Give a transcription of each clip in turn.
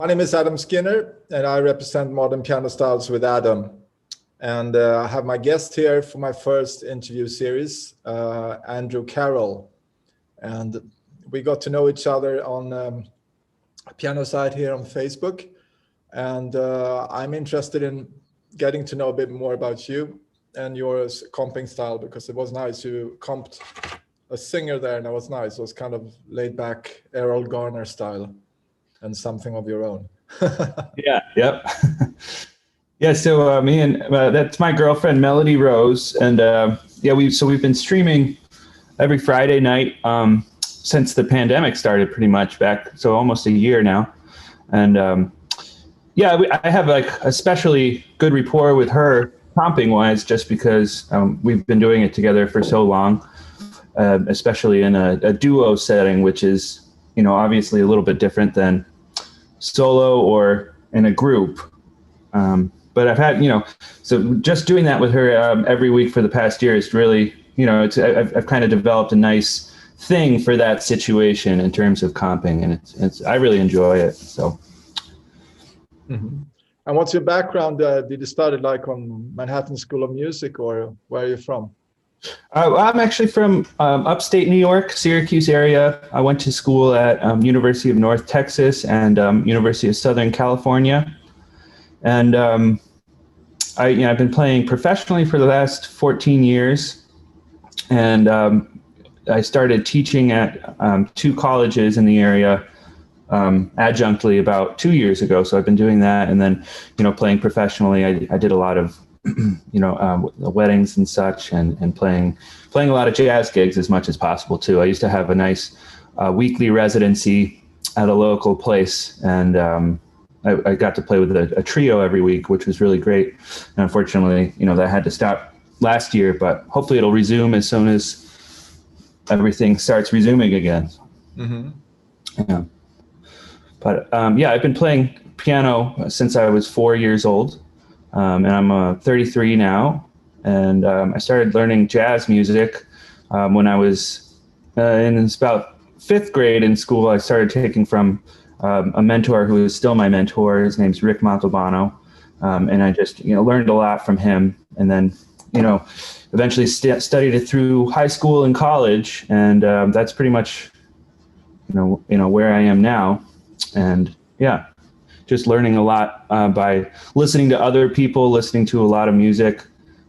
My name is Adam Skinner, and I represent Modern Piano Styles with Adam. And I have my guest here for my first interview series, Andrew Correll. And we got to know each other on a piano site here on Facebook. And I'm interested in getting to know a bit more about you and your comping style, because it was nice. You comped a singer there, and it was nice. It was kind of laid back Errol Garner style and something of your own. Yeah, yep. Yeah, so me and that's my girlfriend, Melody Rose. And we've been streaming every Friday night since the pandemic started, pretty much back, so almost a year now. And I have like especially good rapport with her comping wise, just because we've been doing it together for so long, especially in a duo setting, which is, obviously a little bit different than solo or in a group. But I've had, so just doing that with her every week for the past year is really, I've kind of developed a nice thing for that situation in terms of comping, and I really enjoy it. So. Mm-hmm. And what's your background? Did you study like on Manhattan School of Music, or where are you from? I'm actually from upstate New York, Syracuse area. I went to school at University of North Texas and University of Southern California. And I've been playing professionally for the last 14 years. And I started teaching at 2 colleges in the area adjunctly about 2 years ago. So I've been doing that. And then, playing professionally, I did a lot of weddings and such, and playing a lot of jazz gigs as much as possible too. I used to have a nice weekly residency at a local place, and I got to play with a trio every week, which was really great. And unfortunately, that had to stop last year, but hopefully it'll resume as soon as everything starts resuming again. Mm-hmm. Yeah. But I've been playing piano since I was 4 years old. And I'm 33 now, and I started learning jazz music when I was in about 5th grade in school. I started taking from a mentor who is still my mentor. His name's Rick Montalbano, and I just learned a lot from him. And then eventually studied it through high school and college, and that's pretty much where I am now. And yeah. Just learning a lot by listening to other people, listening to a lot of music,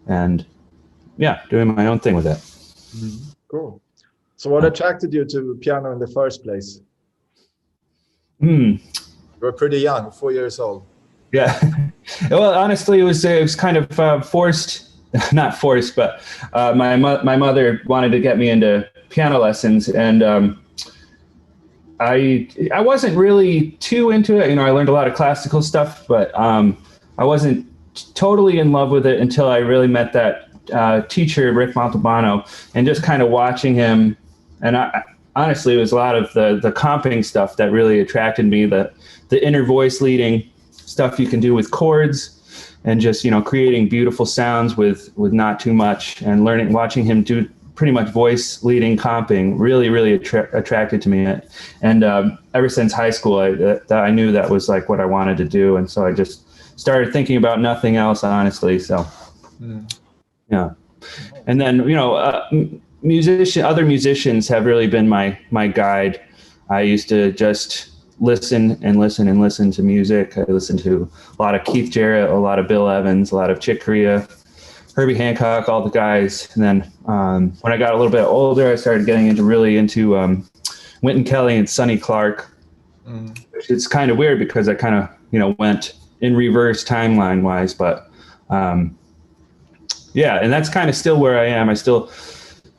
and doing my own thing with it. Mm-hmm. Cool. So what attracted you to piano in the first place? You were pretty young, 4 years old. Yeah. Well, honestly, it was kind of forced, not forced, but my mother wanted to get me into piano lessons, and I wasn't really too into it. I learned a lot of classical stuff, but I wasn't totally in love with it until I really met that teacher, Rick Montalbano, and just kind of watching him. And honestly, it was a lot of the comping stuff that really attracted me, the inner voice leading stuff you can do with chords, and just, creating beautiful sounds with not too much, and watching him do pretty much voice leading comping really attracted to me. And ever since high school, I knew that was like what I wanted to do. And so I just started thinking about nothing else, honestly. So, yeah. And then, other musicians have really been my guide. I used to just listen to music. I listened to a lot of Keith Jarrett, a lot of Bill Evans, a lot of Chick Corea, Herbie Hancock, all the guys. And then when I got a little bit older, I started getting into Wynton Kelly and Sonny Clark. It's kind of weird because I kind of, went in reverse timeline wise, but and that's kind of still where I am. I still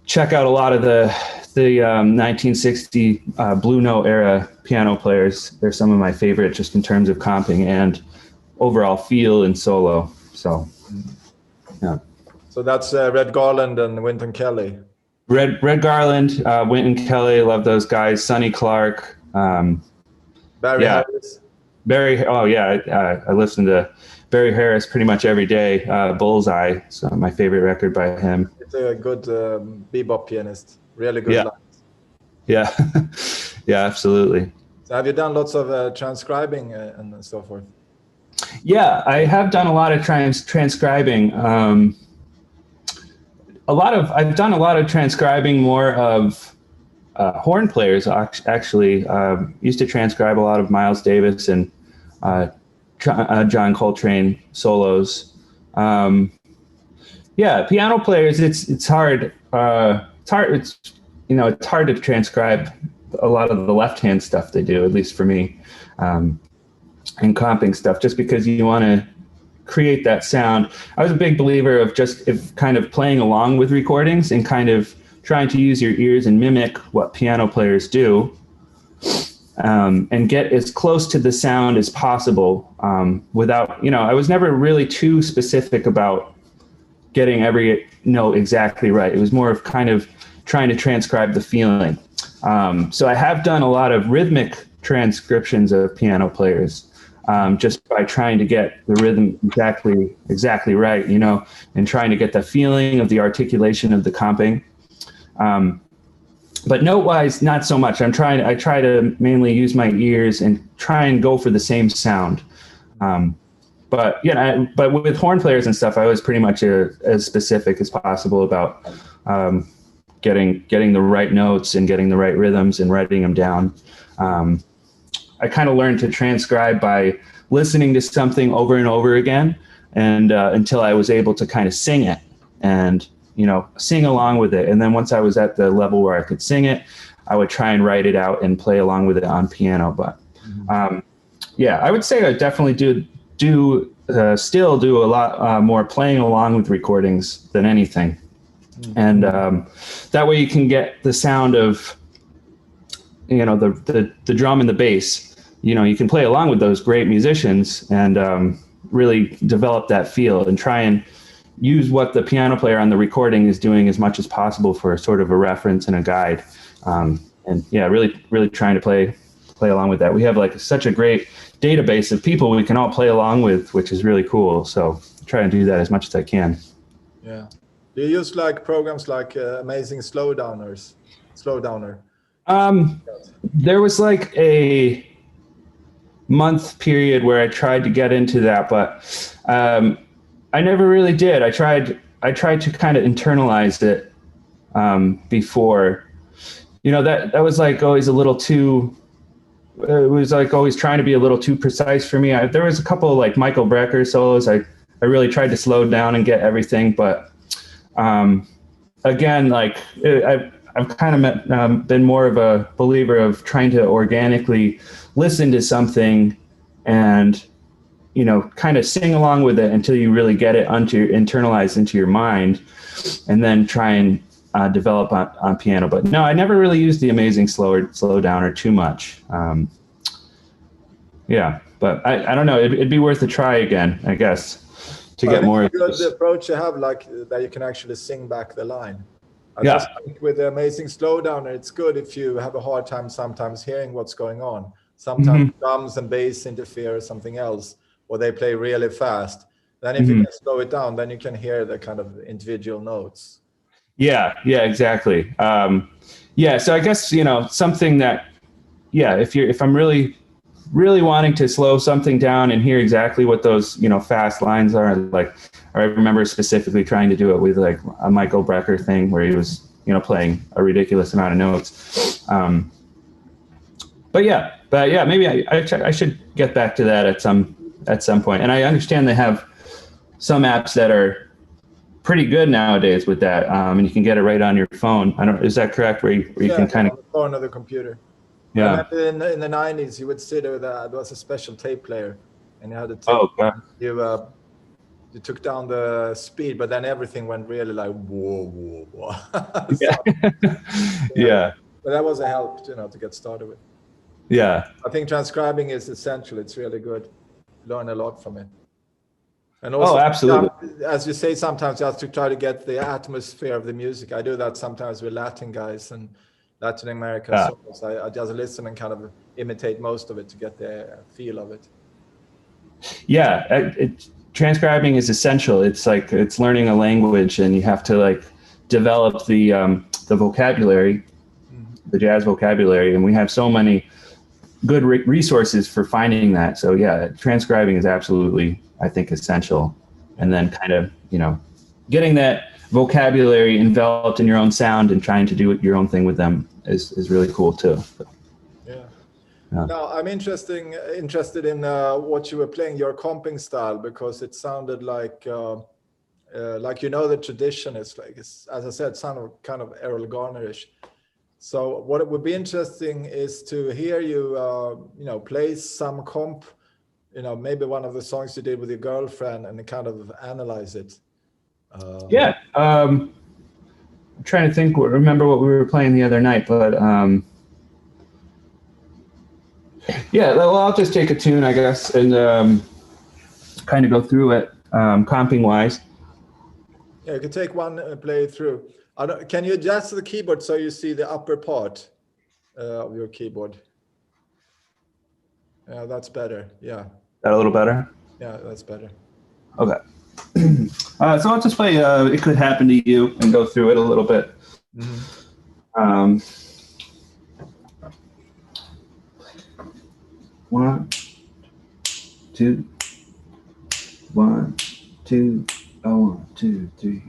check out a lot of the 1960 Blue Note era piano players. They're some of my favorite, just in terms of comping and overall feel and solo. So. Yeah. So that's Red Garland and Wynton Kelly. Red Garland, Wynton Kelly, love those guys. Sonny Clark. Barry Harris. I listen to Barry Harris pretty much every day. Bullseye, so my favorite record by him. It's a good bebop pianist. Really good lines. Yeah. Yeah, absolutely. Have you done lots of transcribing and so forth? Yeah, I have done a lot of transcribing. I've done a lot of transcribing more of horn players, actually. Used to transcribe a lot of Miles Davis and John Coltrane solos. Yeah, piano players, it's hard. It's hard to transcribe a lot of the left-hand stuff they do, at least for me, and comping stuff, just because you want to create that sound. I was a big believer of kind of playing along with recordings and kind of trying to use your ears and mimic what piano players do, and get as close to the sound as possible without, I was never really too specific about getting every note exactly right. It was more of kind of trying to transcribe the feeling. So I have done a lot of rhythmic transcriptions of piano players, just by trying to get the rhythm exactly right, and trying to get the feeling of the articulation of the comping. But note-wise, not so much. I try to mainly use my ears and try and go for the same sound. But with horn players and stuff, I was pretty much as specific as possible about getting the right notes and getting the right rhythms and writing them down. I kind of learned to transcribe by listening to something over and over again, and until I was able to kind of sing it and sing along with it. And then once I was at the level where I could sing it, I would try and write it out and play along with it on piano. But yeah, I would say I definitely still do a lot more playing along with recordings than anything. And that way you can get the sound of the drum and the bass. You can play along with those great musicians and really develop that feel and try and use what the piano player on the recording is doing as much as possible for sort of a reference and a guide. And yeah, really trying to play along with that. We have like such a great database of people we can all play along with, which is really cool. So try and do that as much as I can. Yeah. Do you use like programs like Amazing Slowdowner? There was like a month period where I tried to get into that, but I never really did. I tried to kind of internalize it before. That was like always a little too. It was like always trying to be a little too precise for me. There was a couple of like Michael Brecker solos. I really tried to slow down and get everything, but again, like I've kind of been more of a believer of trying to organically listen to something and kind of sing along with it until you really get it internalized into your mind, and then try and develop on piano. But no, I never really used the Amazing Slowdowner too much. Yeah, but I don't know. It'd be worth a try again, I guess, to get more. The approach you have, like that, you can actually sing back the line. I Yeah. just think with the Amazing Slowdowner, it's good if you have a hard time sometimes hearing what's going on. Sometimes drums and bass interfere or something else, or they play really fast. Then if you can slow it down, then you can hear the kind of individual notes. Yeah, exactly. Yeah, so I guess, something that, yeah, if I'm really wanting to slow something down and hear exactly what those, fast lines are, like, I remember specifically trying to do it with like a Michael Brecker thing where he was, playing a ridiculous amount of notes. But yeah, maybe I should get back to that at some point. And I understand they have some apps that are pretty good nowadays with that, and you can get it right on your phone. Is that correct? Where you can kind of on the phone or the computer. Yeah. In the 90s, you would sit there. There was a special tape player, and you had to take. You took down the speed, but then everything went really like whoa. Yeah. Yeah. But that was a help, to get started with. Yeah. I think transcribing is essential. It's really good. Learn a lot from it. And also, absolutely. As you say, sometimes you have to try to get the atmosphere of the music. I do that sometimes with Latin guys and Latin American songs. I just listen and kind of imitate most of it to get the feel of it. Yeah, transcribing is essential. It's like it's learning a language, and you have to like develop the vocabulary, the jazz vocabulary, and we have so many good resources for finding that. So yeah, transcribing is absolutely, I think, essential. And then kind of, getting that vocabulary enveloped in your own sound and trying to do your own thing with them is really cool too. Yeah. Yeah. Now I'm interested in what you were playing, your comping style, because it sounded like the tradition is like, as I said, sounded kind of Errol Garner-ish. So what it would be interesting is to hear you, play some comp, maybe one of the songs you did with your girlfriend, and kind of analyze it. Yeah. I'm trying to remember what we were playing the other night, but yeah, well, I'll just take a tune, I guess, and kind of go through it, comping wise. Yeah, you can take one and play it through. Can you adjust the keyboard so you see the upper part of your keyboard? Yeah, that's better. Yeah. That a little better? Yeah, that's better. Okay. So I'll just play It Could Happen to You and go through it a little bit. Mm-hmm. 1, 2, 1, 2, 1, 2, 3.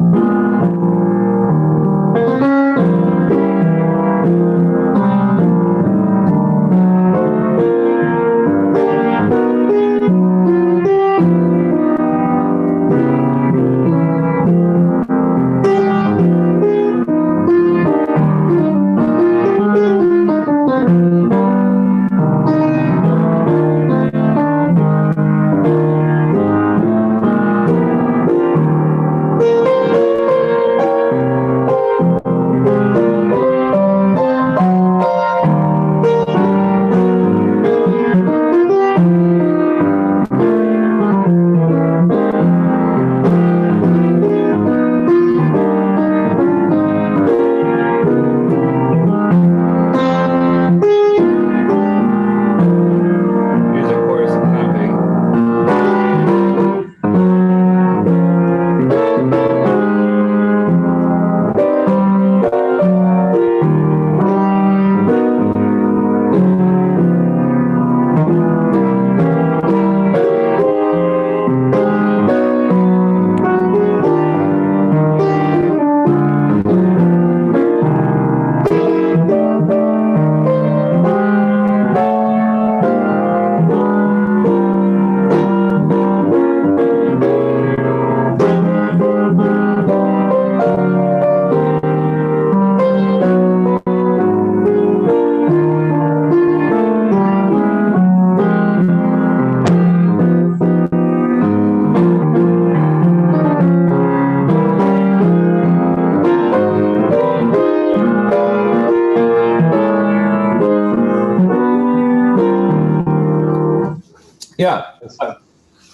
Yeah.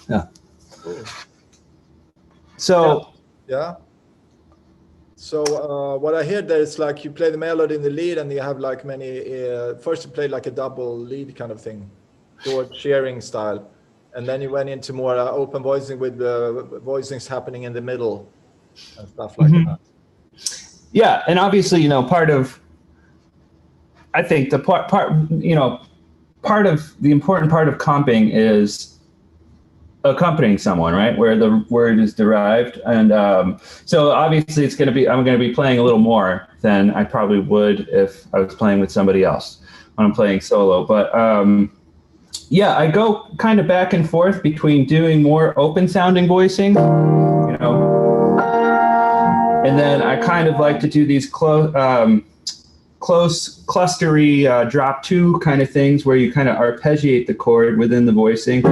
Yeah. Cool. So. Yeah. So what I hear there is like you play the melody in the lead, and you have like many. First, you play like a double lead kind of thing, George Shearing style, and then you went into more open voicing with voicings happening in the middle and stuff like that. Yeah, and obviously, I think the part of the important part of comping is accompanying someone, right, where the word is derived. And so obviously I'm going to be playing a little more than I probably would if I was playing with somebody else when I'm playing solo. But yeah, I go kind of back and forth between doing more open sounding voicing, and then I kind of like to do these close clustery drop two kind of things where you kind of arpeggiate the chord within the voicing.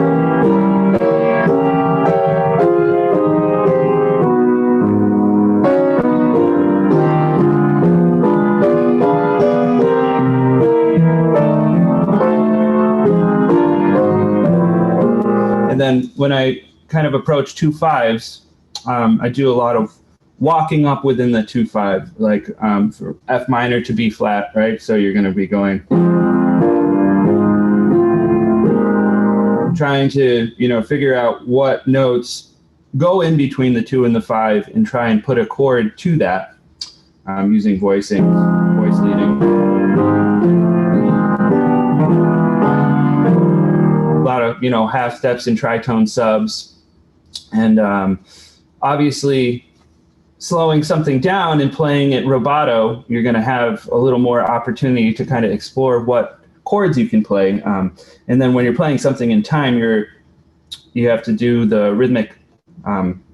And then when I kind of approach 2/5s, I do a lot of walking up within the 2/5, like for F minor to B flat, right? So you're going to be going, trying to, figure out what notes go in between the 2 and the 5 and try and put a chord to that using voice leading. half steps and tritone subs. And obviously, slowing something down and playing it rubato, you're going to have a little more opportunity to kind of explore what chords you can play. And then when you're playing something in time, you have to do the rhythmic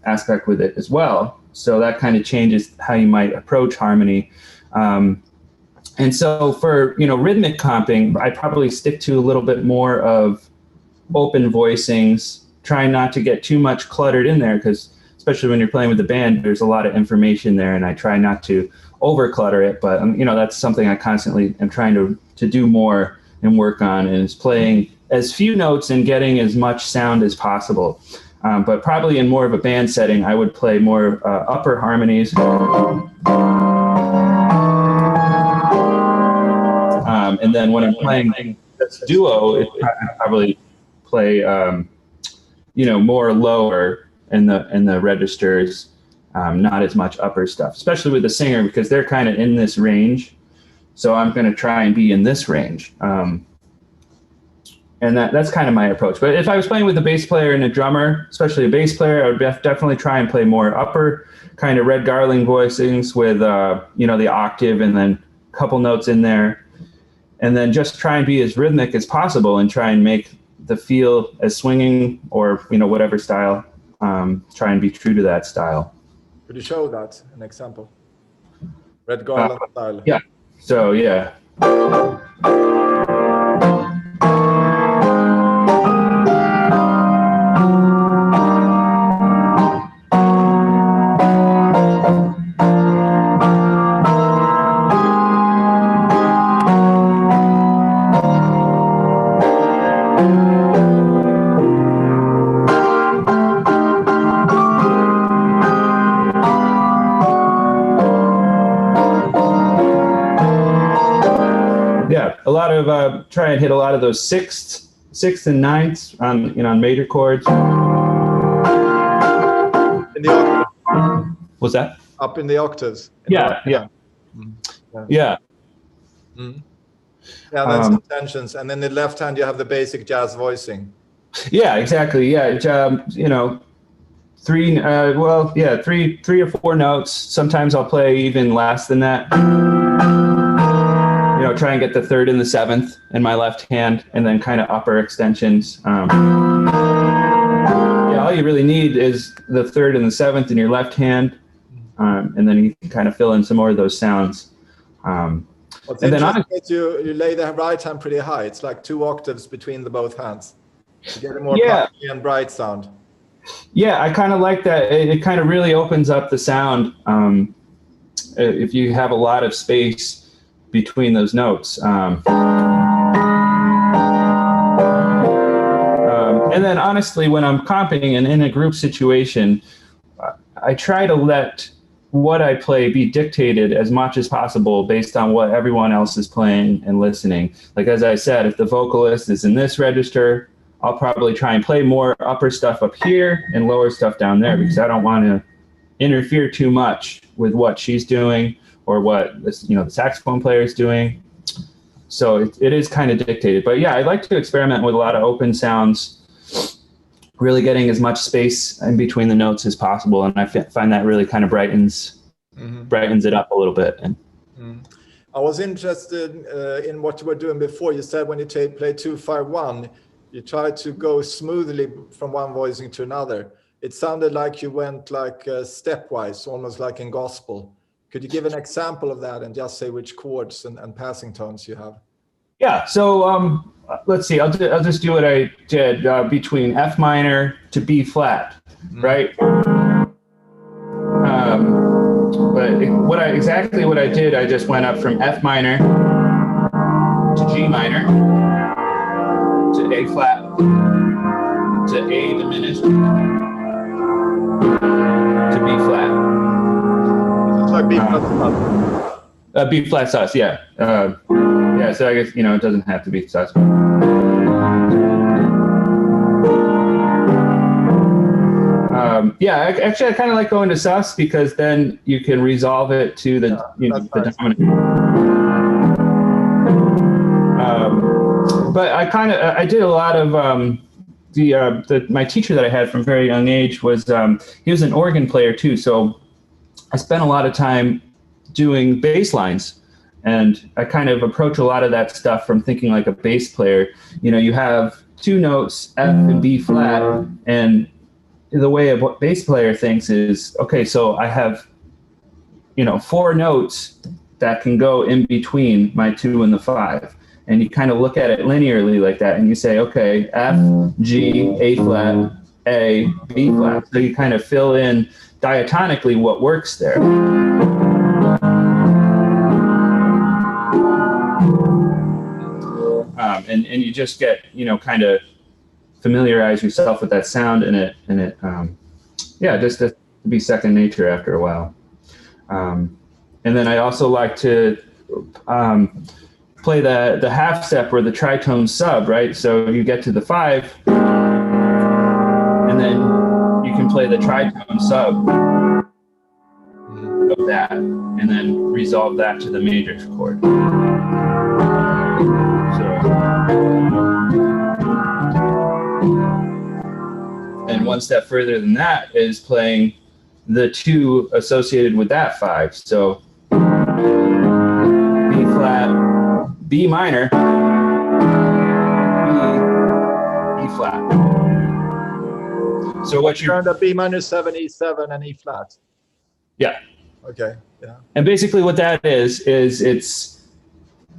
aspect with it as well. So that kind of changes how you might approach harmony. And so for rhythmic comping, I probably stick to a little bit more of open voicings, trying not to get too much cluttered in there, because especially when you're playing with the band, there's a lot of information there, and I try not to over clutter it. But that's something I constantly am trying to do more and work on, and is playing as few notes and getting as much sound as possible. But probably in more of a band setting, I would play more upper harmonies. And then when I'm playing duo, I probably play more lower in the registers, not as much upper stuff, especially with the singer, because they're kind of in this range. So I'm going to try and be in this range. And that's kind of my approach. But if I was playing with a bass player and a drummer, especially a bass player, I would definitely try and play more upper kind of Red Garland voicings with, the octave and then a couple notes in there. And then just try and be as rhythmic as possible and try and make the feel as swinging or, whatever style. Try and be true to that style. Could you show that, an example? Red Garland style. Yeah. So, yeah. A lot of try and hit a lot of those sixths and ninths on major chords. In the octaves. What's that? Up in the octaves. Yeah. Yeah. Yeah, that's some tensions. And then in the left hand, you have the basic jazz voicing. Yeah, exactly. Yeah, three or four notes. Sometimes I'll play even less than that. Try and get the third and the seventh in my left hand, and then kind of upper extensions. All you really need is the third and the seventh in your left hand, and then you can kind of fill in some more of those sounds. What's interesting is you lay the right hand pretty high. It's like 2 octaves between the both hands to get a more punchy and bright sound. Yeah, I kind of like that. It kind of really opens up the sound if you have a lot of space between those notes. And then honestly, when I'm comping and in a group situation, I try to let what I play be dictated as much as possible based on what everyone else is playing and listening. Like, as I said, if the vocalist is in this register, I'll probably try and play more upper stuff up here and lower stuff down there, because I don't want to interfere too much with what she's doing or what the saxophone player is doing. So it is kind of dictated. But yeah, I like to experiment with a lot of open sounds, really getting as much space in between the notes as possible. And I find that really kind of brightens it up a little bit. And I was interested in what you were doing before. You said when you play 2-5-1, you try to go smoothly from one voicing to another. It sounded like you went like stepwise, almost like in gospel. Could you give an example of that and just say which chords and passing tones you have? Yeah, so let's see. I'll just do what I did between F minor to B flat, right? But exactly what I did, I just went up from F minor to G minor to A flat to A diminished to B flat. It's like B flat sus. B flat sus, yeah. So I guess, it doesn't have to be sus. Actually, I kind of like going to sus because then you can resolve it to the the dominant. But I did a lot of my teacher that I had from a very young age was he was an organ player too. So I spent a lot of time doing bass lines, and I kind of approach a lot of that stuff from thinking like a bass player. You know, you have two notes, F and B flat, and the way a bass player thinks is, okay, so I have, you know, four notes that can go in between my 2 and the 5. And you kind of look at it linearly like that, and you say, okay, F, G, A flat, A, B flat. So you kind of fill in diatonically what works there. And you just get, you know, kind of familiarize yourself with that sound, and it just to be second nature after a while. And then I also like to play the half step or the tritone sub, right? So you get to the 5, and then you can play the tritone sub of that, and then resolve that to the major chord. And one step further than that is playing the 2 associated with that 5. So B flat, B minor, E flat. So what you're turned up B minor 7, E7, and E flat. Yeah. Okay. Yeah. And basically what that is it's,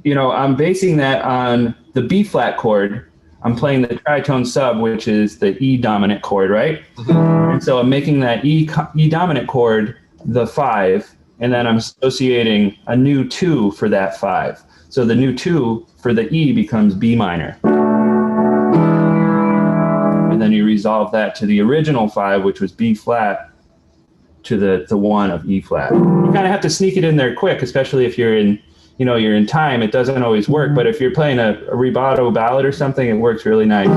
you know, I'm basing that on the B flat chord. I'm playing the tritone sub, which is the E dominant chord, right? Mm-hmm. And so I'm making that E dominant chord the 5, and then I'm associating a new 2 for that 5. So the new 2 for the E becomes B minor. And then you resolve that to the original 5, which was B flat, to the 1 of E flat. You kind of have to sneak it in there quick, especially if you're in, you know, you're in time. It doesn't always work, but if you're playing a rubato ballad or something, it works really nice.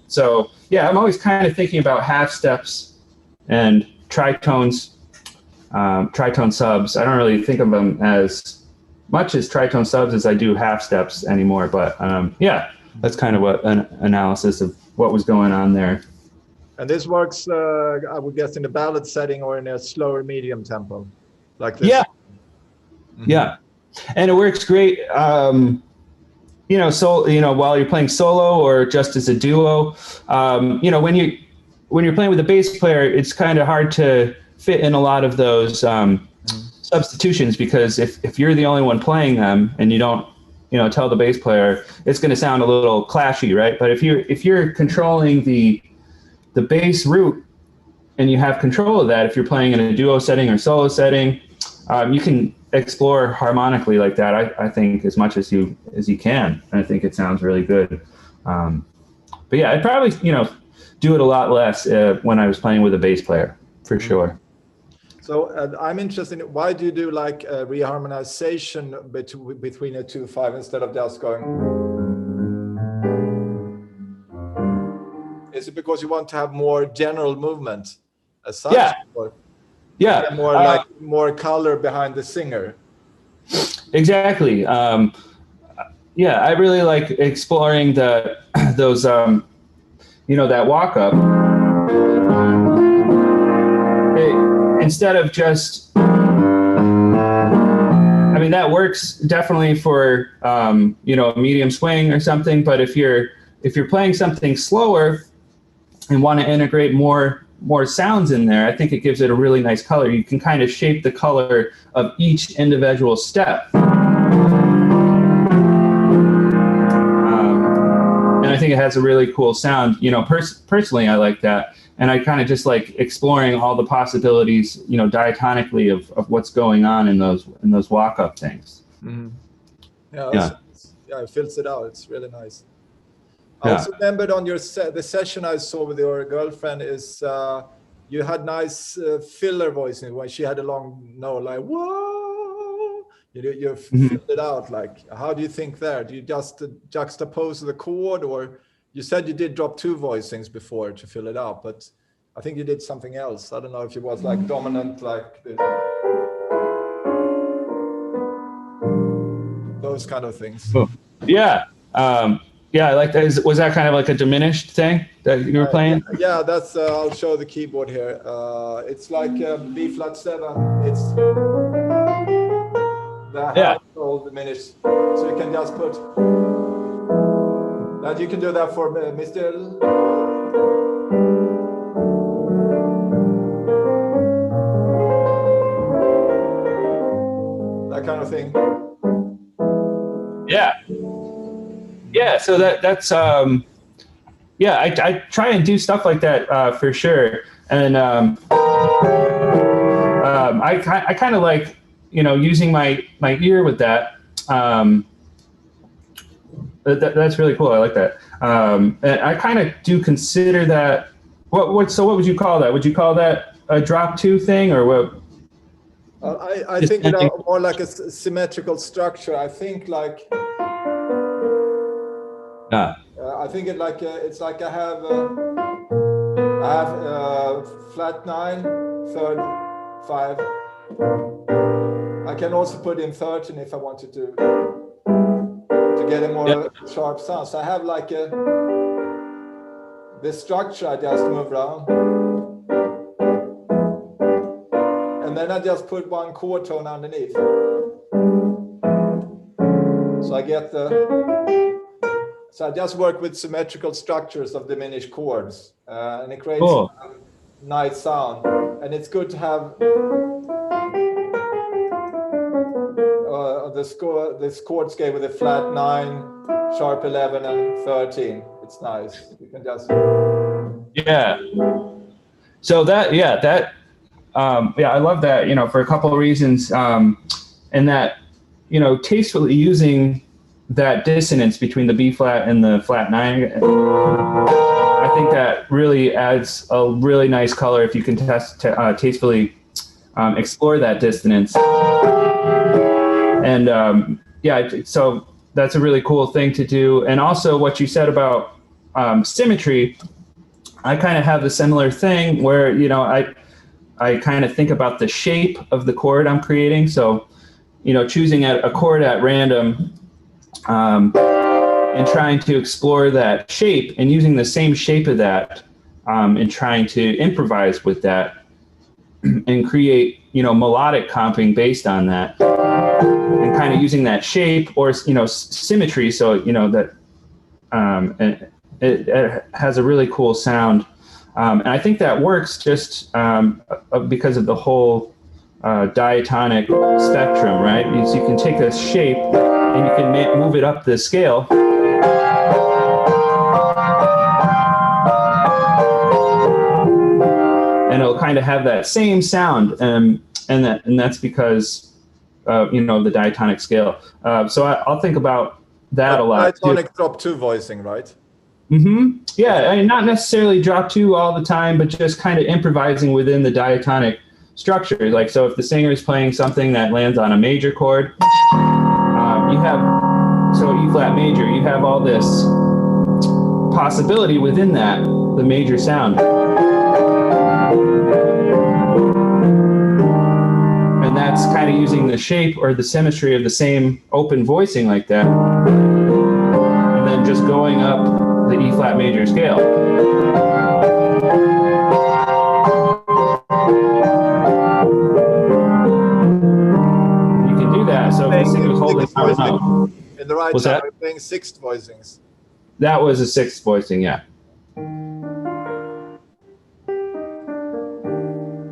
So yeah, I'm always kind of thinking about half steps and tritones, tritone subs. I don't really think of them as much as tritone subs as I do half steps anymore, but yeah, that's kind of what an analysis of what was going on there. And this works, I would guess, in a ballad setting or in a slower medium tempo, like this. Yeah, mm-hmm. Yeah, and it works great. You know, so you know, while you're playing solo or just as a duo, you know, when you're playing with a bass player, it's kind of hard to fit in a lot of those substitutions, because if you're the only one playing them and you don't, you know, tell the bass player, it's going to sound a little clashy, right? But if you're controlling the bass root and you have control of that, if you're playing in a duo setting or solo setting, you can explore harmonically like that. I think as much as you can. And I think it sounds really good. But yeah, I'd probably, you know, do it a lot less when I was playing with a bass player, for sure. So I'm interested in, why do you do like a reharmonization between the 2-5 instead of just going? Is it because you want to have more general movement as such? Yeah. Yeah. More like more color behind the singer. Exactly. Yeah, I really like exploring those you know, that walk up. Instead of just, I mean, that works definitely for you know, a medium swing or something. But if you're playing something slower and want to integrate more sounds in there, I think it gives it a really nice color. You can kind of shape the color of each individual step. And I think it has a really cool sound. You know, personally, I like that. And I kind of just like exploring all the possibilities, you know, diatonically of what's going on in those walk-up things. Mm-hmm. Yeah, it fills it out. It's really nice. I Yeah. also remembered on your the session I saw with your girlfriend is you had nice filler voicing when she had a long note, like whoa. You filled it out. Like, how do you think there? Do you just juxtapose the chord, or you said you did drop 2 voicings before to fill it out, but I think you did something else. I don't know if it was like dominant, like this. those kind of things. Cool. Yeah. Yeah, I like that. Was that kind of like a diminished thing that you were playing? Yeah, that's. I'll show the keyboard here. It's like B flat 7. It's the half roll diminished. So you can just put that. You can do that for Mr. That kind of thing. Yeah. Yeah, so that's yeah, I try and do stuff like that for sure, and I kind of like, you know, using my ear with that. That's really cool. I like that. And I kind of do consider that. So what would you call that? Would you call that a drop 2 thing, or what? I think it's more like a symmetrical structure. I think like. I think it's like I have flat 9, 3rd, 5. I can also put in 13 if I wanted to get a more sharp sound. So I have like this structure I just move around, and then I just put one chord tone underneath. So I get So I just work with symmetrical structures of diminished chords, and it creates a nice sound. And it's good to have this chord scale with a flat 9, sharp 11, and 13. It's nice. You can just So I love that. You know, for a couple of reasons, and that, you know, tastefully using that dissonance between the B flat and the flat 9, I think that really adds a really nice color if you can tastefully explore that dissonance. And so that's a really cool thing to do. And also what you said about symmetry, I kind of have a similar thing where, you know, I kind of think about the shape of the chord I'm creating. So, you know, choosing a chord at random, and trying to explore that shape and using the same shape of that, and trying to improvise with that and create, you know, melodic comping based on that, and kind of using that shape or, you know, symmetry. So, you know, that it has a really cool sound. And I think that works just because of the whole diatonic spectrum, right? So you can take this shape and you can move it up the scale. And it'll kind of have that same sound, and that's because you know, the diatonic scale. So I'll think about that a lot. Diatonic drop 2 voicing, right? Mm-hmm. Yeah, I mean, not necessarily drop 2 all the time, but just kind of improvising within the diatonic structure. Like, so if the singer is playing something that lands on a major chord, you have, so E flat major, you have all this possibility within that, the major sound. And that's kind of using the shape or the symmetry of the same open voicing like that, and then just going up the E flat major scale. You can do that. So if the singer was holding out, in the right time, I'm playing 6th voicings. That was a 6th voicing, yeah.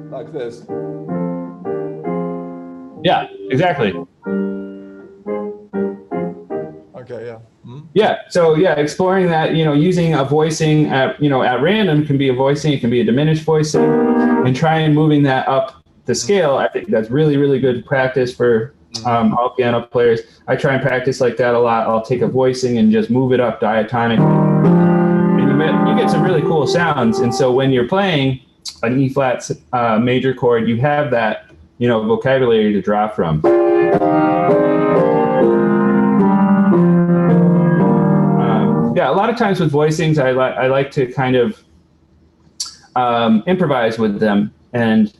Like this. Yeah, exactly. Okay, yeah. Mm-hmm. Yeah, so yeah, exploring that, you know, using a voicing at, you know, at random can be a voicing, it can be a diminished voicing, and try and moving that up the scale. I think that's really, really good practice for all piano players. I try and practice like that a lot. I'll take a voicing and just move it up diatonic, and you get some really cool sounds. And so when you're playing an E flat major chord, you have that, you know, vocabulary to draw from. Yeah, a lot of times with voicings, I like to kind of improvise with them, and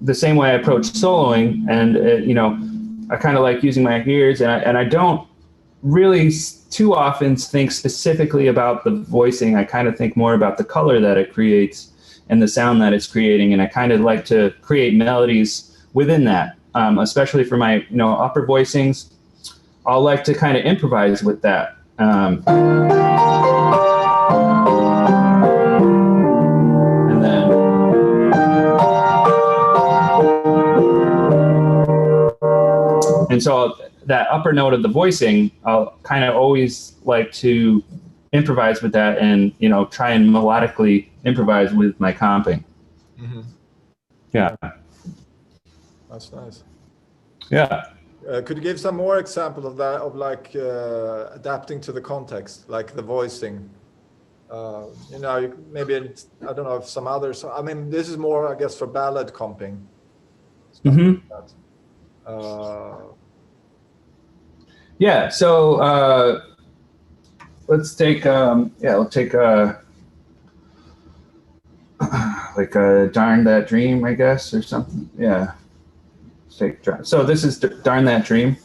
the same way I approach soloing, and you know, I kind of like using my ears, and I don't really too often think specifically about the voicing. I kind of think more about the color that it creates and the sound that it's creating, and I kind of like to create melodies within that, especially for my upper voicings. I'll like to kind of improvise with that. And then so that upper note of the voicing, I'll kind of always like to improvise with that, and try and melodically improvise with my comping. Mm-hmm. Yeah, that's nice. Yeah. Could you give some more examples of that, of like adapting to the context, like the voicing? Maybe I don't know if some others. I mean, this is more, I guess, for ballad comping. Mm-hmm. Like yeah. So let's take like Darn That Dream, I guess, or something. Yeah. Let's take so this is Darn That Dream.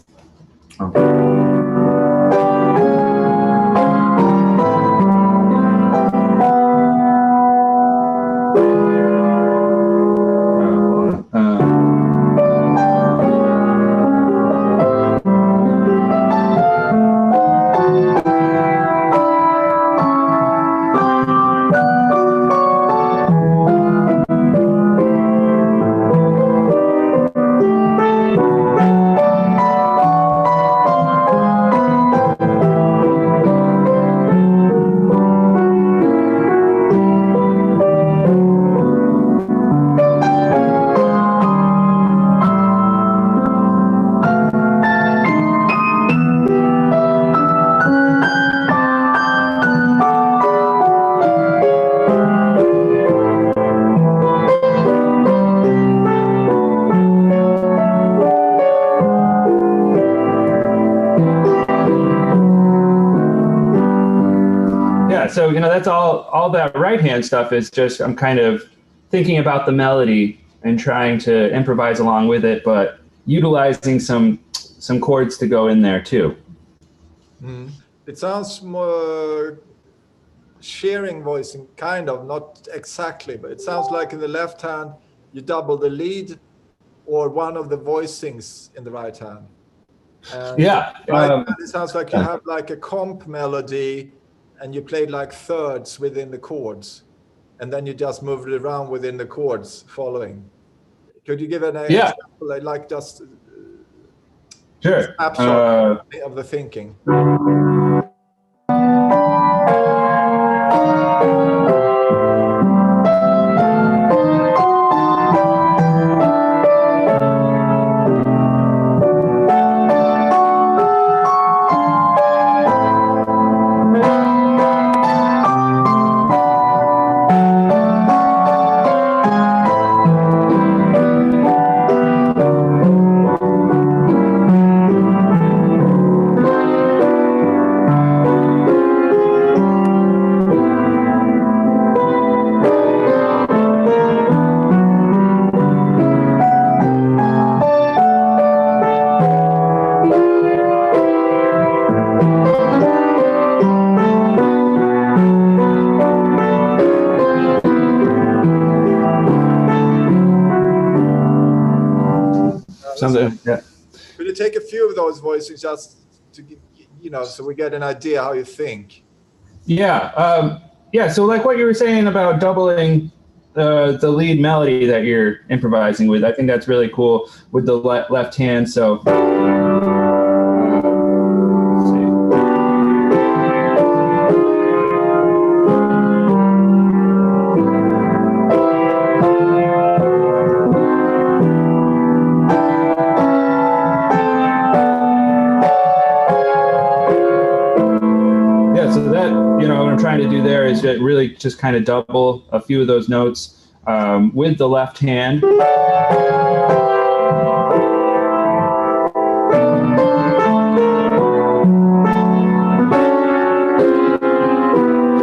So that's all that right hand stuff is just I'm kind of thinking about the melody and trying to improvise along with it, but utilizing some chords to go in there too. Mm. It sounds more sharing voicing, kind of, not exactly, but it sounds like in the left hand you double the lead or one of the voicings in the right hand. And yeah, it sounds like you have like a comp melody and you played like thirds within the chords, and then you just moved it around within the chords following. Could you give an example, like just sure. snapshot of the thinking? Yeah. Could you take a few of those voices just to, so we get an idea how you think? Yeah. So like what you were saying about doubling the lead melody that you're improvising with, I think that's really cool with the left hand. So. Trying to do there is really just kind of double a few of those notes with the left hand. So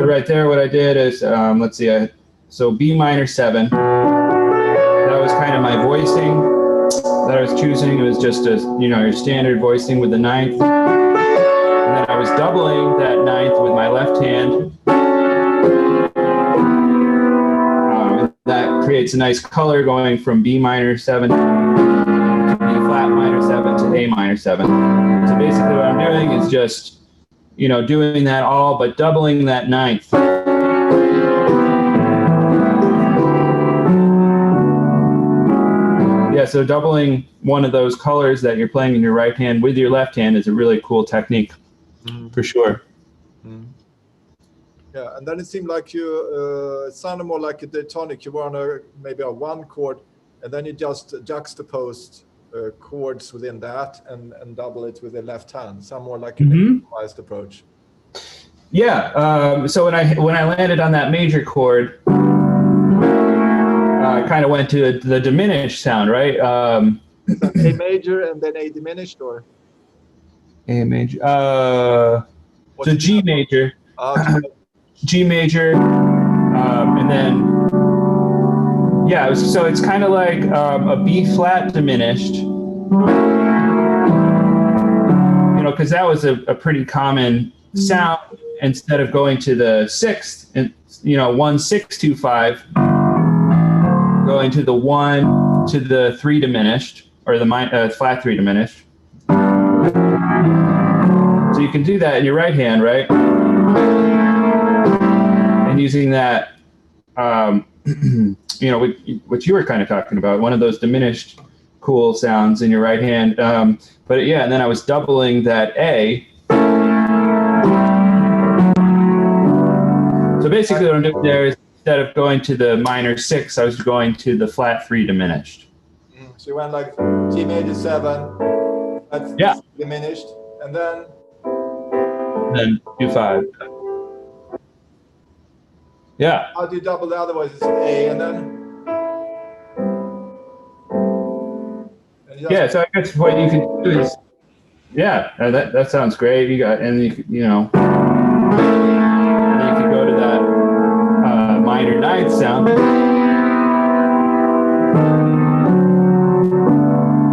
right there, what I did is, let's see, so B minor 7. That was kind of my voicing. that I was choosing. It was just a, your standard voicing with the ninth. And then I was doubling that ninth with my left hand. That creates a nice color going from B minor 7 to B flat minor 7 to A minor 7. So basically what I'm doing is just, doing that all, but doubling that ninth. Yeah, so doubling one of those colors that you're playing in your right hand with your left hand is a really cool technique, for sure. Yeah, and then it seemed like you, it sounded more like a diatonic. You were on maybe a one chord, and then you just juxtaposed chords within that and double it with the left hand. Some more like an improvised approach. Yeah, so when I landed on that major chord, I kind of went to the diminished sound, right? A major and then A diminished, or? A major, so G major. G major, and then, yeah, so it's kind of like a B flat diminished, because that was a pretty common sound. Instead of going to the sixth, 1 6 2 5, going to the 1 to the 3 diminished, or the flat 3 diminished. So you can do that in your right hand, right? And using that, what you were kind of talking about, one of those diminished cool sounds in your right hand. But yeah, and then I was doubling that A. So basically what I'm doing there is, instead of going to the minor 6, I was going to the flat 3 diminished. So you went like G major 7, that's diminished, and then do 5. Yeah. How do you double the other voice? It's A and then? Yeah, so I guess what you can do is, that sounds great. You got, and you know, and then you can go to that minor 9th sound.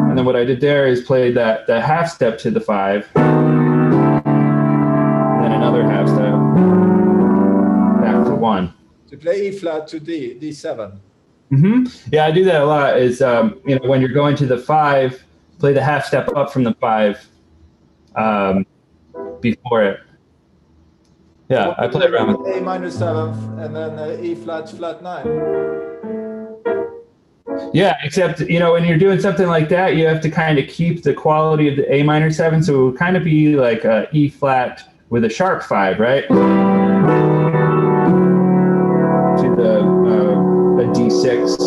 And then what I did there is play that half step to the 5, then another half step back to 1. To play E flat to D, D7. Yeah, I do that a lot. Is when you're going to the 5, play the half step up from the 5 before it. Yeah, I play around with A minor 7th and then E flat flat 9. Yeah, except when you're doing something like that, you have to kind of keep the quality of the A minor 7, so it would kind of be like a E flat with a sharp 5, right? To the a D6.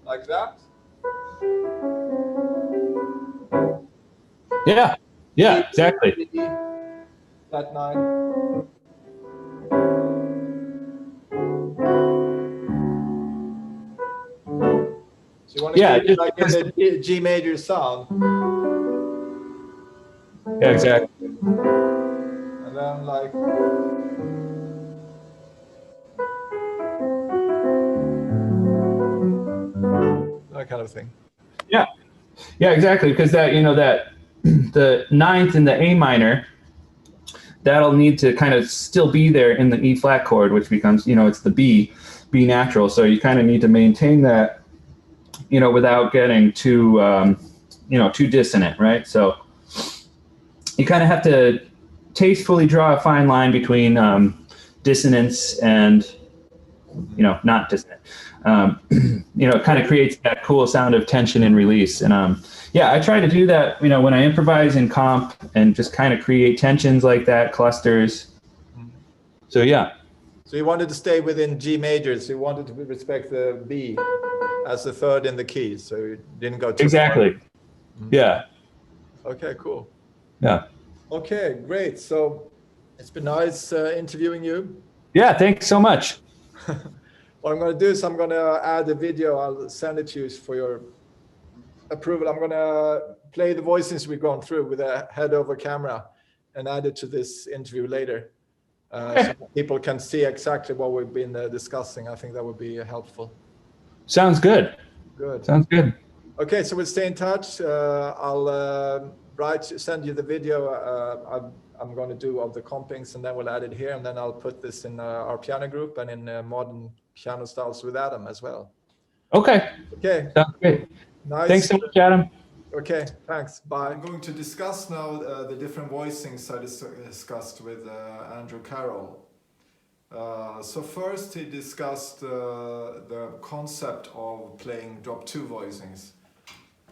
Like that? Yeah, exactly. Flat 9. So you want to keep it like in the G major sound. Yeah, exactly. And then like that kind of thing. Yeah, exactly. Because that that the 9th and the A minor, that'll need to kind of still be there in the E flat chord, which becomes it's the B natural. So you kind of need to maintain that without getting too too dissonant, right? So you kind of have to tastefully draw a fine line between dissonance and not dissonant. It kind of creates that cool sound of tension and release. And I try to do that when I improvise in comp and just kind of create tensions like that, clusters. So yeah. So you wanted to stay within G majors. So you wanted to respect the B as the 3rd in the key. So you didn't go too exactly. far. Yeah. Okay, cool. Yeah. Okay, great. So it's been nice interviewing you. Yeah, thanks so much. What I'm going to do is I'm going to add a video. I'll send it to you for your approval. I'm going to play the voicings we've gone through with a head over camera and add it to this interview later. So people can see exactly what we've been discussing. I think that would be helpful. Sounds good. Good. Sounds good. Okay, so we'll stay in touch. I'll send you the video I'm going to do of the compings, and then we'll add it here, and then I'll put this in our piano group and in Modern Piano Styles with Adam as well. Okay. Okay. Sounds great. Nice. Thanks so much, Adam. Okay, thanks. Bye. I'm going to discuss now the different voicings I discussed with Andrew Correll. So first he discussed the concept of playing drop 2 voicings.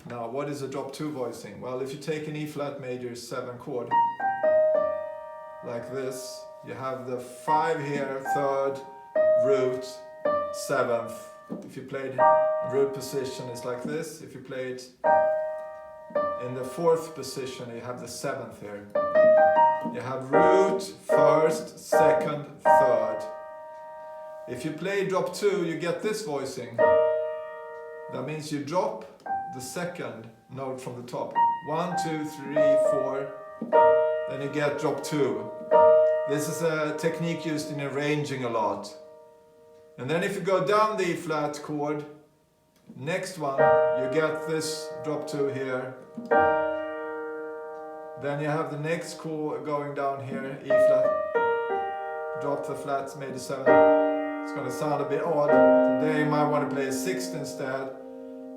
Now, what is a drop 2 voicing? Well, if you take an E flat major 7 chord, like this, you have the 5 here, 3rd, root, 7th. If you played root position, it's like this. If you play it in the 4th position, you have the 7th here. You have root, 1st, 2nd, 3rd. If you play drop 2, you get this voicing. That means you drop the 2nd note from the top. 1, 2, 3, 4. Then you get drop 2. This is a technique used in arranging a lot. And then if you go down the E flat chord, next one, you get this drop 2 here. Then you have the next chord going down here, E flat. Drop the flats, major 7. It's going to sound a bit odd. Today you might want to play a 6th instead.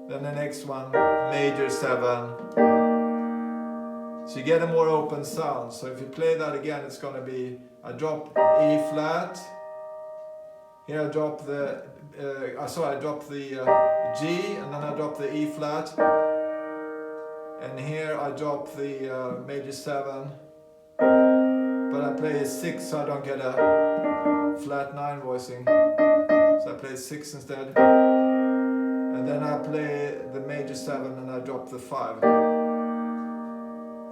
Then the next one, major 7. So you get a more open sound. So if you play that again, it's going to be, I drop E flat. Here I drop the, I drop the G, and then I drop the E flat. And here I drop the major 7. But I play a 6, so I don't get a flat 9 voicing. So I play 6 instead. And then I play the major 7 and I drop the 5.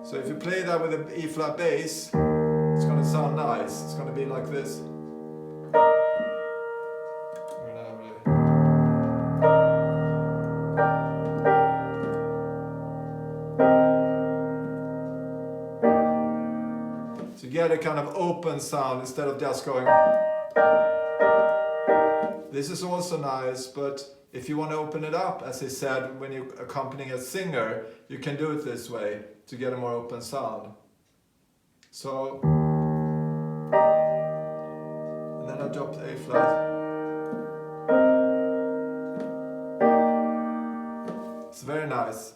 So if you play that with an E flat bass, it's going to sound nice. It's going to be like this. So you get a kind of open sound instead of just going. This is also nice, but if you want to open it up, as I said, when you're accompanying a singer, you can do it this way to get a more open sound. So, and then I drop the A flat. It's very nice.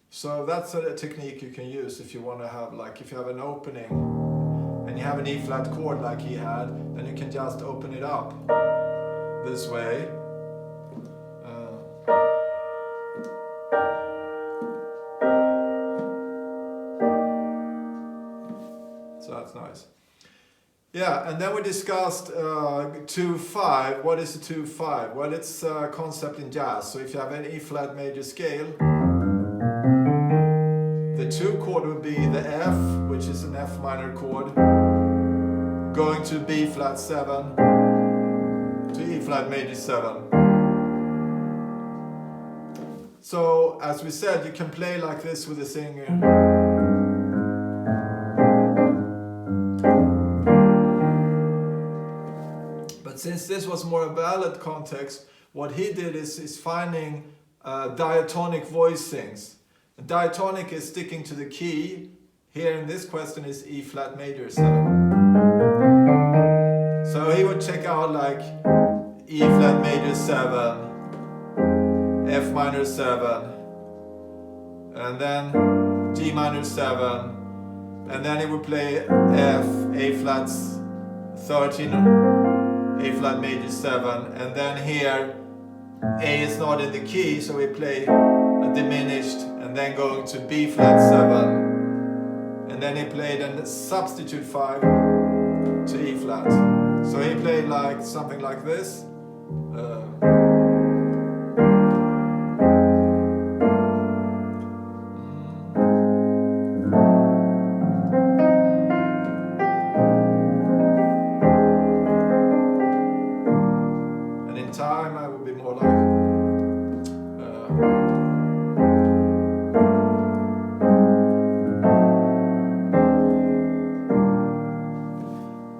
So that's a technique you can use if you want to have, like, if you have an opening and you have an E flat chord like he had, then you can just open it up this way. So that's nice. Yeah, and then we discussed 2-5. What is a 2-5? Well, it's a concept in jazz. So if you have an E flat major scale, the 2 chord would be the F, which is an F minor chord, going to B flat 7 to E flat major 7. So as we said, you can play like this with the singer. But since this was more a ballad context, what he did is finding diatonic voicings. And diatonic is sticking to the key. Here in this question is E flat major 7. So he would check out like E flat major 7, F minor 7, and then G minor 7, and then he would play F, A flats 13, A flat major 7, and then here A is not in the key, so we play a diminished, and then going to B flat 7, and then he played a substitute 5 to E flat. So he played like something like this. And in time I would be more like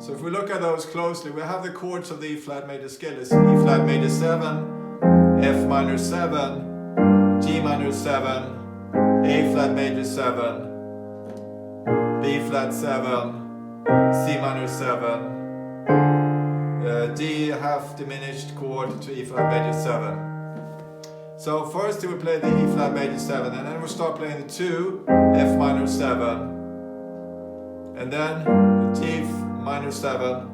So if we look at those closely, we have the chords of the E flat major scale. It's E flat major 7, F minor 7, G minor 7, A flat major 7, B flat 7, C minor 7, D half diminished chord to E flat major 7. So first we play the E flat major 7, and then we start playing the 2, F minor 7, and then the G minor 7,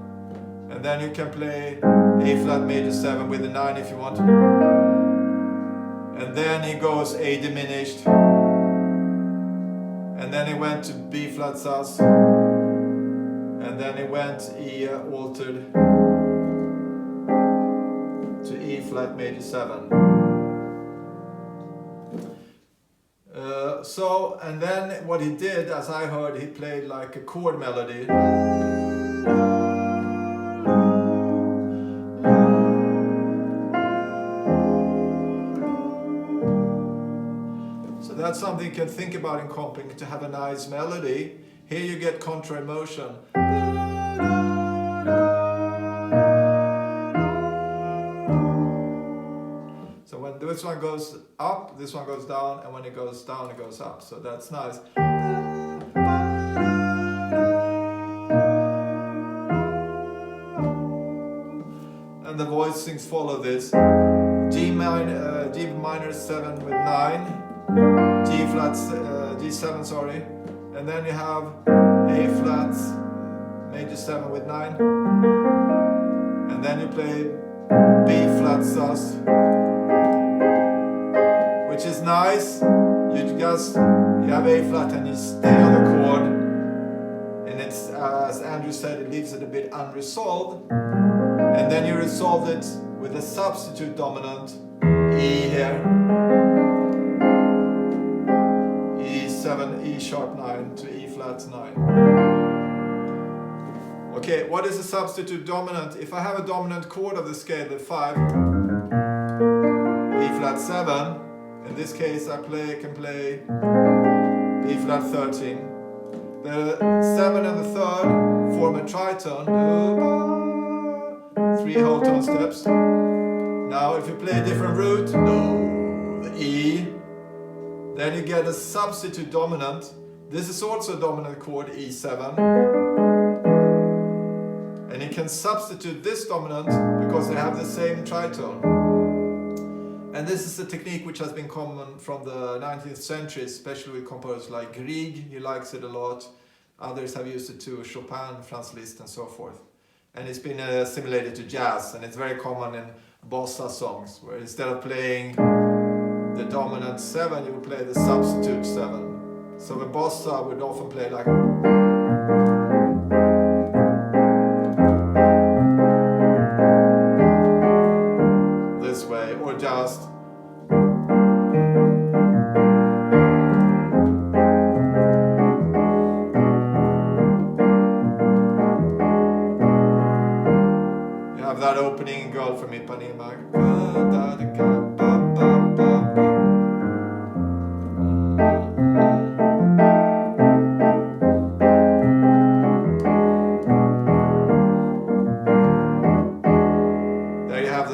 and then you can play A flat major 7 with the 9 if you want. And then he goes A diminished, and then he went to B flat sus, and then he went E altered to E flat major 7. And then what he did, as I heard, he played like a chord melody. So that's something you can think about in comping, to have a nice melody. Here you get contra motion. So when this one goes up, this one goes down, and when it goes down, it goes up. So that's nice. And the voicings follow this. G minor 7 with 9, G flat, G7, sorry, and then you have A flat major 7 with 9, and then you play B flat sus, which is nice. You have A flat and you stay on the chord, and it's, as Andrew said, it leaves it a bit unresolved, and then you resolve it with a substitute dominant E here, E7, E sharp 9 to E flat 9. Okay, what is a substitute dominant? If I have a dominant chord of the scale of 5, B flat 7, in this case I can play B flat 13. The 7 and the 3rd form a tritone, 3 whole tone steps. Now if you play a different root, the E, then you get a substitute dominant. This is also a dominant chord, E7. And you can substitute this dominant because they have the same tritone. And this is a technique which has been common from the 19th century, especially with composers like Grieg. He likes it a lot. Others have used it too, Chopin, Franz Liszt, and so forth. And it's been assimilated to jazz, and it's very common in bossa songs, where instead of playing the dominant 7, you would play the substitute 7. So the bossa would often play like this way, or just you have that opening Girl from Ipanema.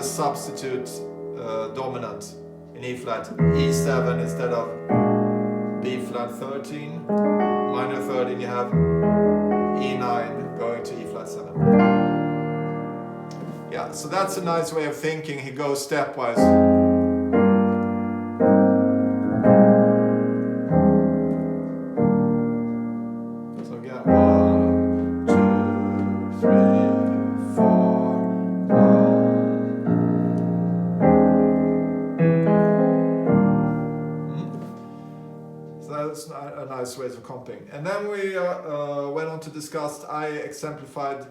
Substitute dominant in E flat, E7 instead of B flat 13, minor 13, you have E9 going to E flat 7. Yeah, so that's a nice way of thinking. He goes stepwise. So again, 1, 2, 3, 4. That's a nice way of comping. And then we went on to discuss, I exemplified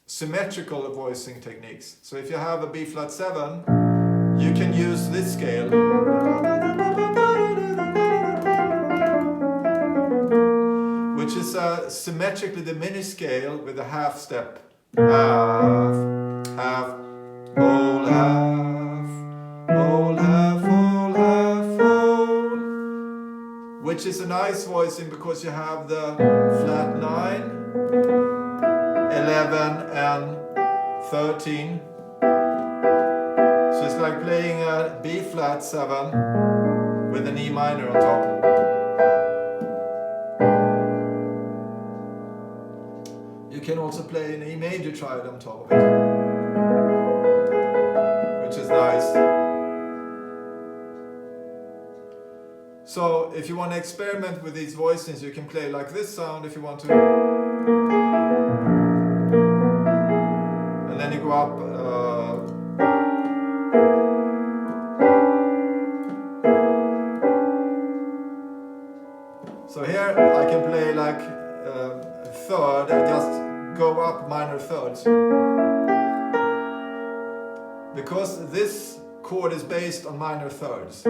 symmetrical voicing techniques. So if you have a B flat 7, you can use this scale. Which is a symmetrically diminished scale with a half step. Half, half, whole half, whole half, whole half, whole. Which is a nice voicing because you have the flat 9 11 and 13. So it's like playing a B flat 7 with an E minor on top. You can also play an E major triad on top of it, which is nice. So if you want to experiment with these voicings, you can play like this sound if you want to. And then you go up. So here I can play like third and just go up minor thirds. Because this chord is based on minor thirds.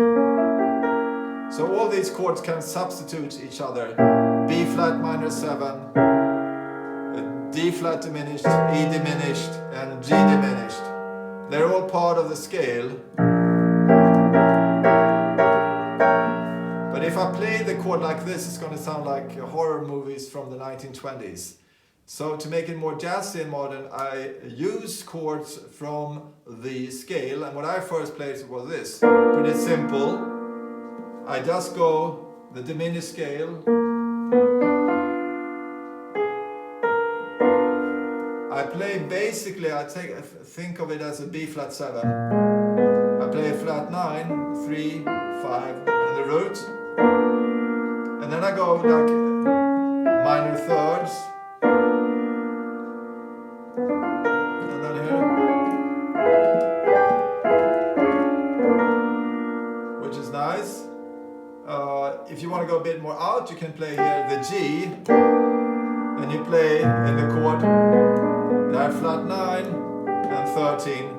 So all these chords can substitute each other. B flat minor 7, D flat diminished, E diminished, and G diminished. They're all part of the scale. But if I play the chord like this, it's going to sound like horror movies from the 1920s. So to make it more jazzy and modern, I use chords from the scale. And what I first played was this. Pretty simple. I just go the diminished scale. I play basically, think of it as a B flat 7. I play a flat 9, 3, 5, and the root. And then I go like minor thirds. And then here. Which is nice. If you want to go a bit more out, you can play here the G. And you play in the chord there flat 9 and 13.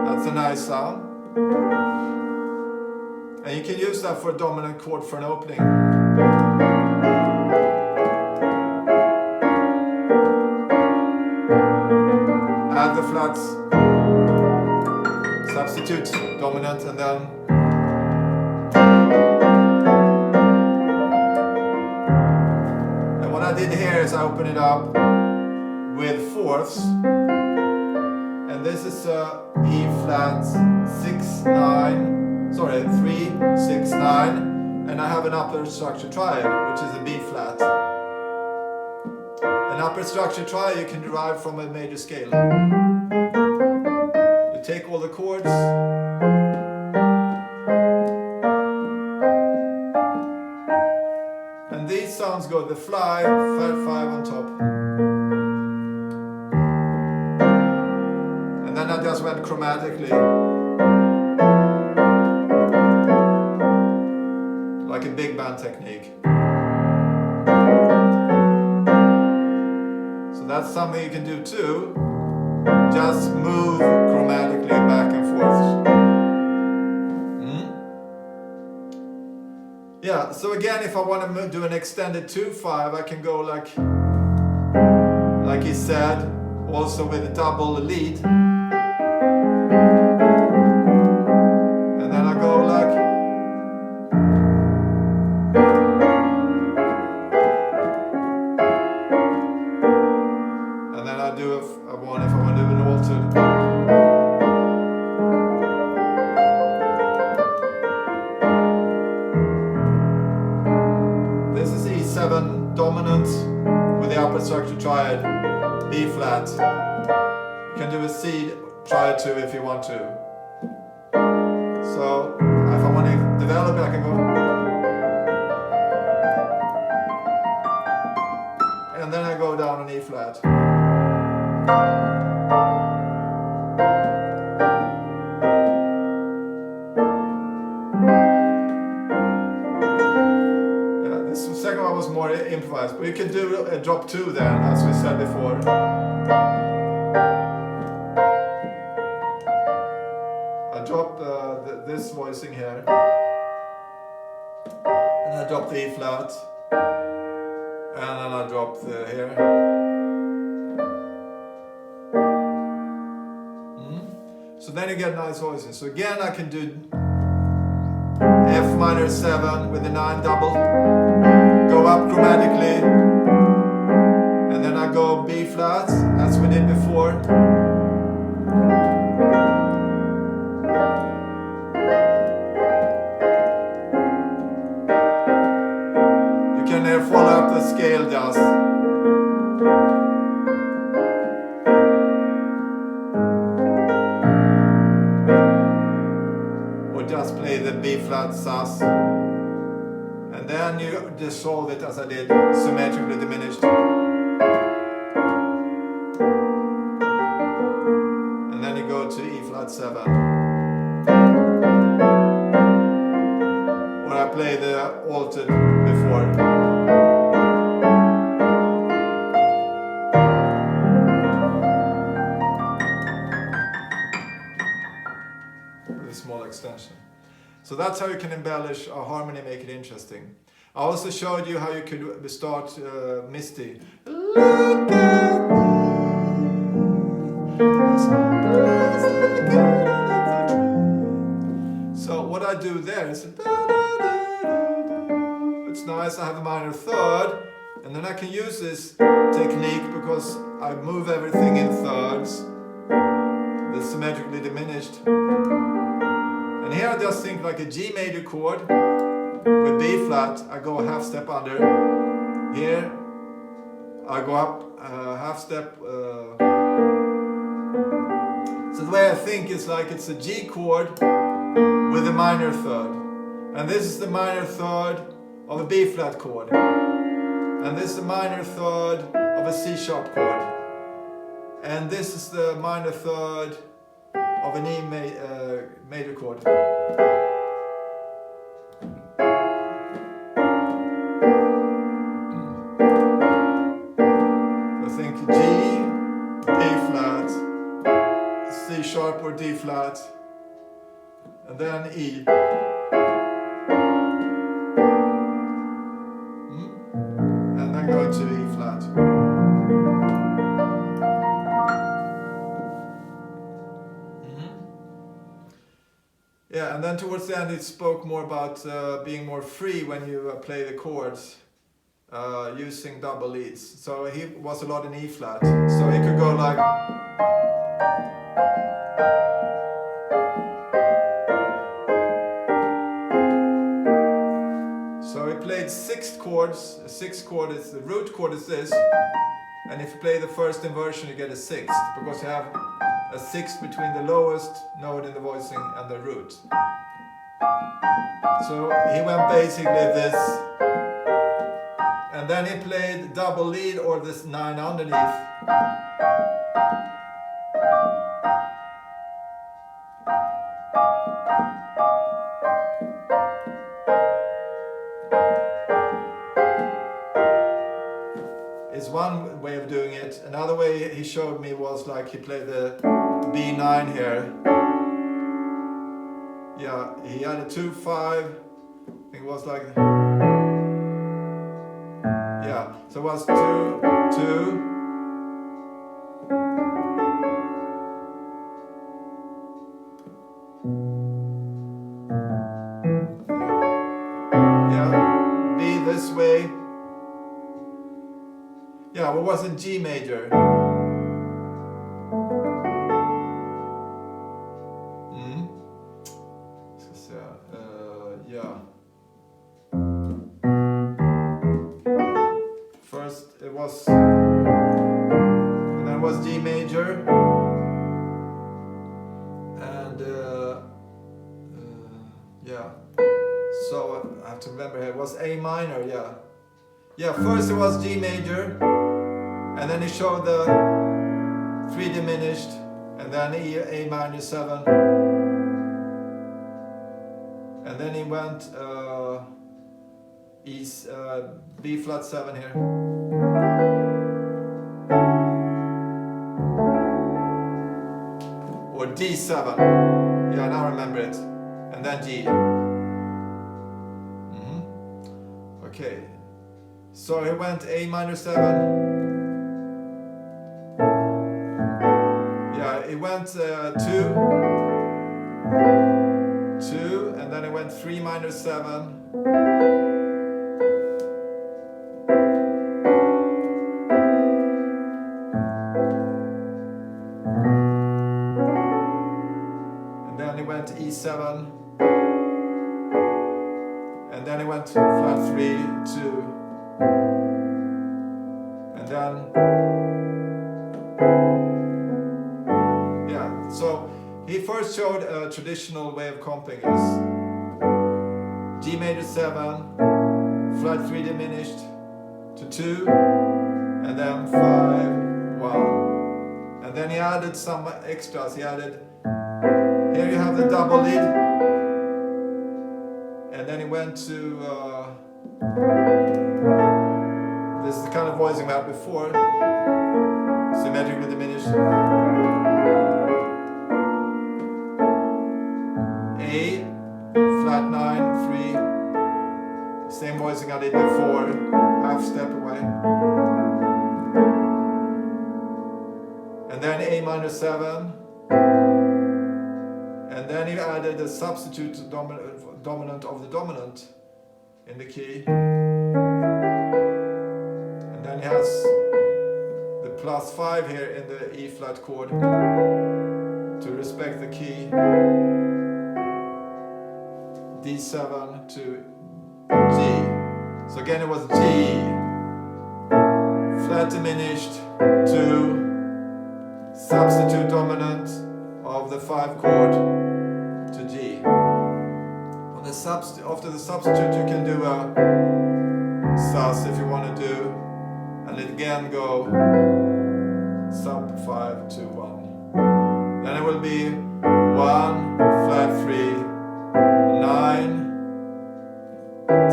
That's a nice sound. And you can use that for a dominant chord for an opening. Add the flats, substitute dominant, and then what I did here is I open it up with fourths, and this is a E flat 6, 9, sorry 3, 6, 9, and I have an upper structure triad, which is a B flat. An upper structure triad you can derive from a major scale. You take all the chords, and these sounds go the fly, flat 5 on top. And then I just went chromatically. Like a big band technique. So that's something you can do too. Just move chromatically back and forth. Yeah, so again, if I want to do an extended 2-5, I can go like he said, also with a double lead. And then I go like, and then I do if I want to do an altered. Dominant with the upper structure triad, B flat. You can do a C triad too if you want to. So if I want to develop it, I can go. And then I go down on E flat. More improvised, but you can do a drop 2 then, as we said before. I drop this voicing here, and I drop the E flat, and then I drop the here. So then you get nice voicing. So again, I can do F minor 7 with the 9 double, go up chromatically, and then I go B flat as we did before. You can follow up the scale just. Just play the B flat sus, and then you dissolve it as I did, symmetrically diminished, and then you go to E flat 7, or I play the altered before. With a small extension. So that's how you can embellish a harmony, make it interesting. I also showed you how you could start Misty. Look at me. So what I do there is, it's nice, I have a minor third, and then I can use this technique because I move everything in thirds, the symmetrically diminished. And here I just think like a G major chord with B flat, I go a half step under. Here I go up half step. So the way I think is like it's a G chord with a minor third. And this is the minor third of a B flat chord. And this is the minor third of a C sharp chord. And this is the minor third of an E major chord. I think G, B flat, C sharp or D flat, and then E. And then go to E flat. Yeah, and then towards the end it spoke more about being more free when you play the chords using double leads. So he was a lot in E flat, so he could go like. So he played 6 chords. A 6th chord is, the root chord is this, and if you play the first inversion you get a 6th, because you have a 6th between the lowest note in the voicing and the root. So he went basically this, and then he played double lead or this 9 underneath. Is one way of doing it. Another way he showed me was like he played the B9 here. Yeah, he had a 2-5. I think it was like. Yeah, so it was 2, 2. Yeah, B this way. Yeah, what was in G major? Yeah. First it was, and then it was G major, and yeah. So I have to remember here. It was A minor. Yeah. Yeah. First it was G major. And then he showed the 3 diminished, and then A minor 7, and then he went B flat 7 here, or D7. Yeah, now I remember it, and then G. Okay, so he went A minor 7. It went 2, 2, and then it went 3 minor 7. And then he went to E7. And then he went flat 3, 2. And then, yeah, so he first showed a traditional way of comping is G major 7, flat 3 diminished to 2, and then 5, 1. And then he added some extras. He added, here you have the double lead, and then he went to, this is the kind of voicing we had before, symmetrically diminished. A, flat 9, 3, same voicing I did before, half step away. And then A minor 7, and then he added a substitute dominant of the dominant in the key. And then he has the +5 here in the E flat chord to respect the key. D7 to G. So again it was G, flat diminished, 2, substitute dominant of the 5 chord to G. On the after the substitute you can do a sus if you want to do, and it again go sub 5 to 1. Then it will be 1, flat 3, 9,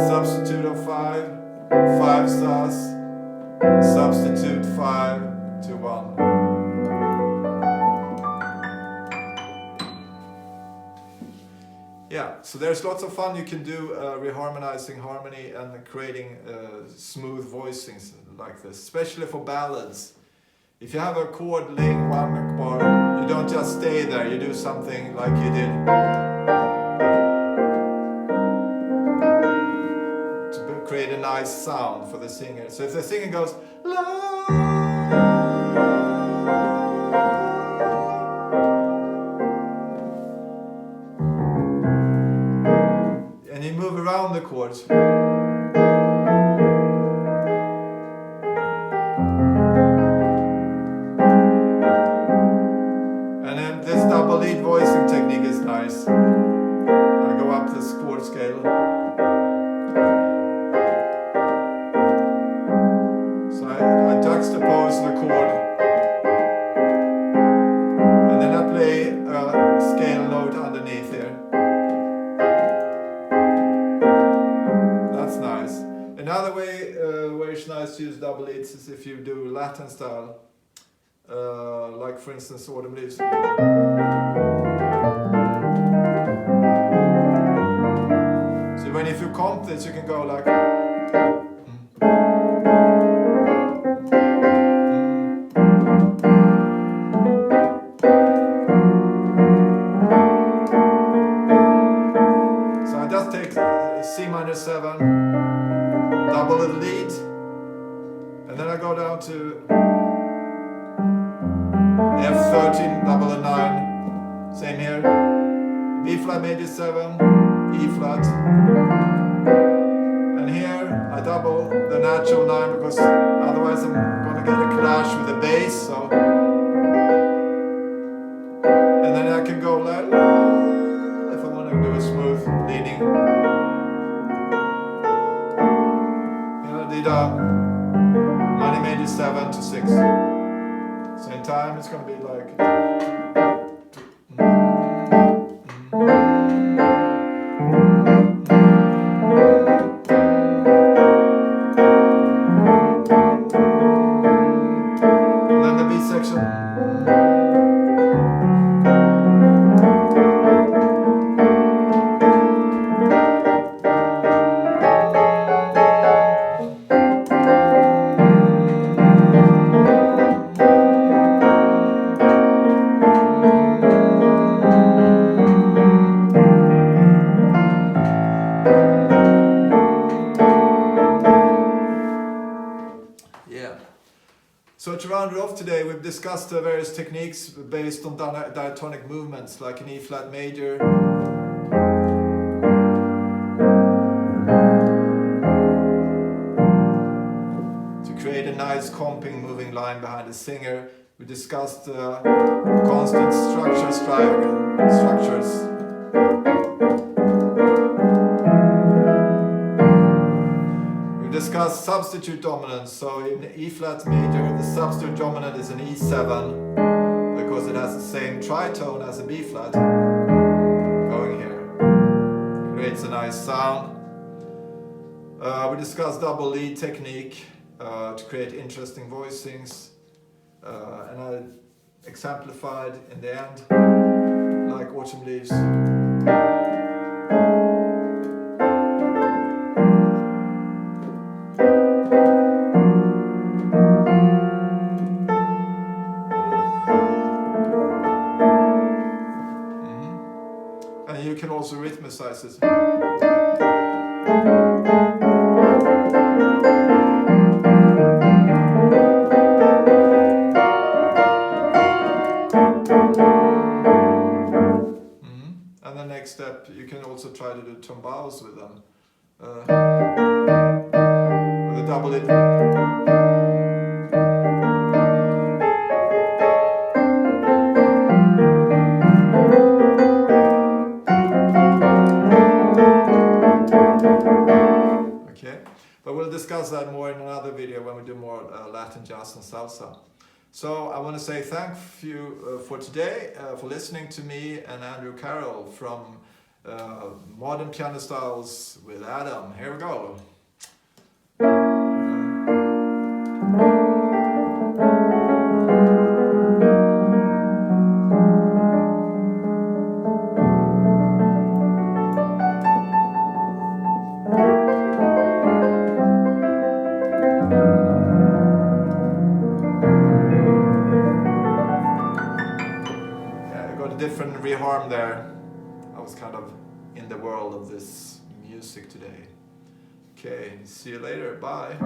substitute of 5, 5 sus, substitute 5 to 1. Yeah, so there's lots of fun you can do reharmonizing harmony and creating smooth voicings like this, especially for ballads. If you have a chord laying 1 bar, you don't just stay there, you do something like you did to create a nice sound for the singer. So if the singer goes la, and you move around the chords, and then this double lead voicing technique is nice. I go up this chord scale. So I juxtapose the chord, and then I play a scale note underneath here. That's nice. Another way where it's nice to use double leads is if you do Latin style, like for instance Autumn Leaves. So when if you comp this, you can go like. So I just take C minor 7, double the lead, and then I go down to F13, double the 9, same here, B flat major 7, E flat, and here I double the natural 9 because otherwise I'm gonna get a clash with the bass, so, and then I can go like, if I want to do a smooth leading. Here I did a minor major 7 to 6. Same time, it's going to be like. And then the B section. So to round it off today, we've discussed various techniques based on diatonic movements, like an E-flat major, to create a nice comping moving line behind the singer. We discussed constant structures. We discussed substitute dominance. So in E-flat major, the substitute dominant is an E7 because it has the same tritone as a B-flat going here. Creates a nice sound. We discussed double lead technique to create interesting voicings. And I exemplified in the end, like Autumn Leaves. And you can also rhythmicize it. And the next step, you can also try to do tombos with them. With a double lead. Okay, but we'll discuss that more in another video when we do more Latin jazz and salsa. So I want to say thank you for today, for listening to me and Andrew Correll from Modern Piano Styles with Adam. Here we go. Different reharm there. I was kind of in the world of this music today. Okay, see you later. Bye.